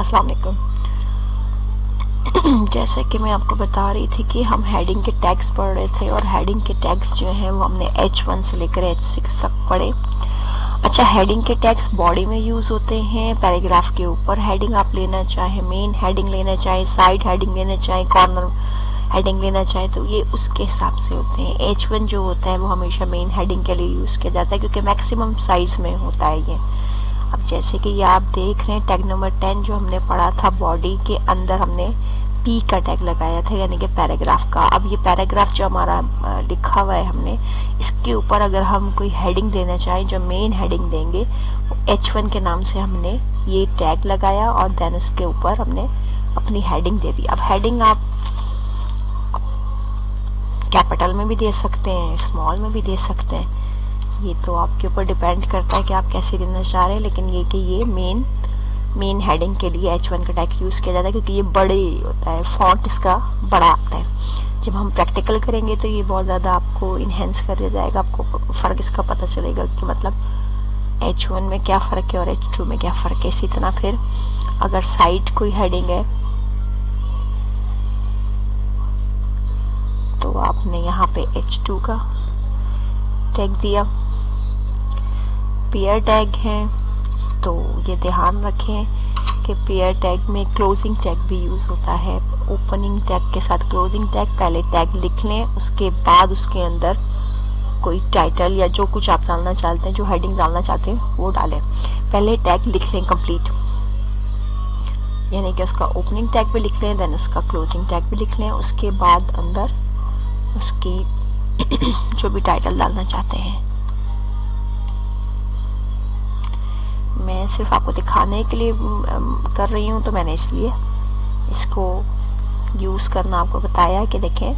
अस्सलाम वालेकुम। जैसा कि मैं आपको बता रही थी कि हम हेडिंग के टैग्स पढ़ रहे थे और हेडिंग के टैग्स जो हैं वो हमने H1 से लेकर H6 तक पढ़े। अच्छा, हेडिंग के टैग्स बॉडी में यूज़ होते हैं, पैराग्राफ के ऊपर हेडिंग आप लेना चाहे, मेन हेडिंग लेना चाहे, साइड हेडिंग लेना चाहे, कॉर्नर हेडिंग लेना चाहे, तो ये उसके हिसाब से होते हैं। H1 जो होता है वो हमेशा मेन हेडिंग के लिए यूज़ किया जाता है क्योंकि मैक्सिमम साइज में होता है ये। अब जैसे कि ये आप देख रहे हैं टैग नंबर 10 जो हमने पढ़ा था, बॉडी के अंदर हमने पी का टैग लगाया था, यानी कि पैराग्राफ का। अब ये पैराग्राफ जो हमारा लिखा हुआ है हमने, इसके ऊपर अगर हम कोई हेडिंग देना चाहें, जो मेन हेडिंग देंगे, H1 के नाम से हमने ये टैग लगाया और देन उसके ऊपर हमने अपनी हेडिंग दे दी। अब हेडिंग आप कैपिटल में भी दे सकते हैं, स्मॉल में भी दे सकते हैं, ये तो आपके ऊपर डिपेंड करता है कि आप कैसे देना चाह रहे हैं। लेकिन ये कि ये मेन हेडिंग के लिए H1 का टैग यूज़ किया जाता है क्योंकि ये बड़े होता है, फॉन्ट इसका बड़ा आता है। जब हम प्रैक्टिकल करेंगे तो ये बहुत ज़्यादा आपको इन्हेंस कर दिया जाएगा, आपको फ़र्क इसका पता चलेगा कि मतलब H1 में क्या फ़र्क है और H2 में क्या फ़र्क है। इसी तरह फिर अगर साइड कोई हेडिंग है तो आपने यहाँ पे H2 का टैग दिया। पेयर टैग है तो ये ध्यान रखें कि पेयर टैग में क्लोजिंग टैग भी यूज़ होता है। ओपनिंग टैग के साथ क्लोजिंग टैग, पहले टैग लिख लें, उसके बाद उसके अंदर कोई टाइटल या जो कुछ आप डालना चाहते हैं, जो हेडिंग डालना चाहते हैं वो डालें। पहले टैग लिख लें कंप्लीट, यानी कि उसका ओपनिंग टैग भी लिख लें, देन उसका क्लोजिंग टैग भी लिख लें, उसके बाद अंदर उसकी जो भी टाइटल डालना चाहते हैं। मैं सिर्फ आपको दिखाने के लिए कर रही हूँ, तो मैंने इसलिए इसको यूज़ करना आपको बताया कि देखें,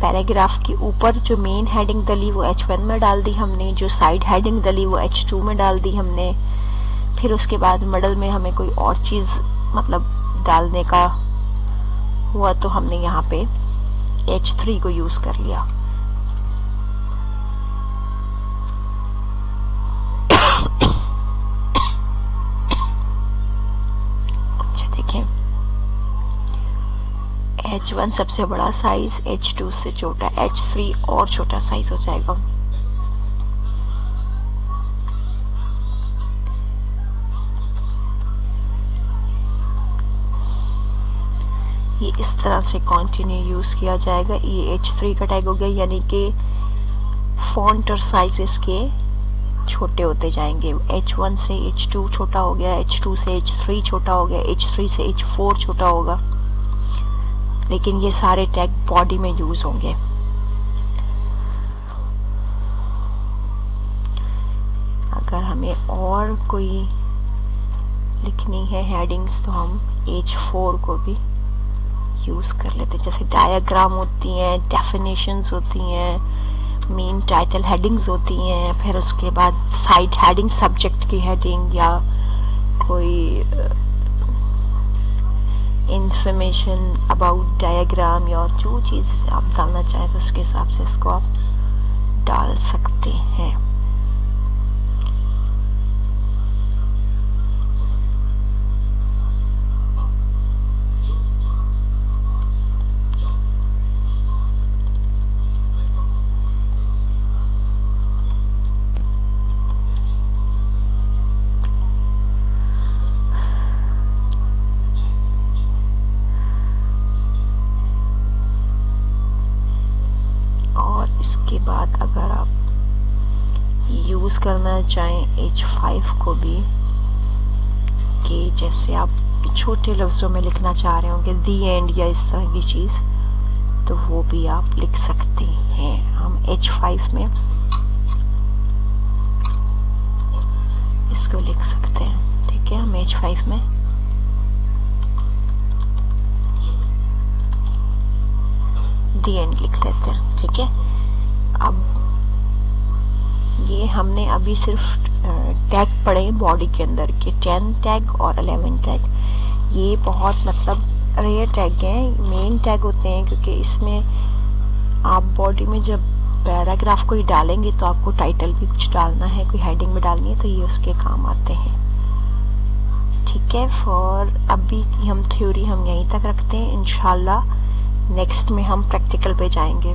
पैराग्राफ के ऊपर जो मेन हेडिंग डली वो H1 में डाल दी हमने, जो साइड हेडिंग डली वो H2 में डाल दी हमने। फिर उसके बाद मिडल में हमें कोई और चीज़ मतलब डालने का हुआ तो हमने यहाँ पे H3 को यूज़ कर लिया। H1 सबसे बड़ा साइज, H2 से छोटा, H3 और छोटा साइज हो जाएगा। ये इस तरह से कंटिन्यू यूज़ किया जाएगा। ये H3 का टैग हो गया, यानी कि फॉन्ट और साइज इसके छोटे होते जाएंगे। H1 से H2 छोटा हो गया, H2 से H3 छोटा हो गया, H3 से H4 छोटा होगा। लेकिन ये सारे टैग बॉडी में यूज होंगे। अगर हमें और कोई लिखनी है हेडिंग्स तो हम H4 को भी यूज कर लेते हैं। जैसे डायग्राम होती हैं, डेफिनेशंस होती हैं, मेन टाइटल हेडिंग्स होती हैं, फिर उसके बाद साइड हेडिंग, सब्जेक्ट की हेडिंग या कोई इंफॉर्मेशन अबाउट डायग्राम या जो चीज़ आप डालना चाहें तो उसके हिसाब से इसको आप डाल सकते हैं। इसके बाद अगर आप यूज़ करना चाहें H5 को भी, कि जैसे आप छोटे लफ्ज़ों में लिखना चाह रहे होंगे दी एंड या इस तरह की चीज़, तो वो भी आप लिख सकते हैं। हम H5 में इसको लिख सकते हैं, ठीक है। हम H5 में दी एंड लिख लेते हैं, ठीक है। अब ये हमने अभी सिर्फ टैग पढ़े बॉडी के अंदर के 10 टैग और 11 टैग। ये बहुत मतलब रेयर टैग हैं, मेन टैग होते हैं, क्योंकि इसमें आप बॉडी में जब पैराग्राफ को ही डालेंगे तो आपको टाइटल भी कुछ डालना है, कोई हेडिंग भी डालनी है, तो ये उसके काम आते हैं, ठीक है। फॉर अभी हम थ्योरी हम यहीं तक रखते हैं, इंशाल्लाह नेक्स्ट में हम प्रैक्टिकल पे जाएंगे।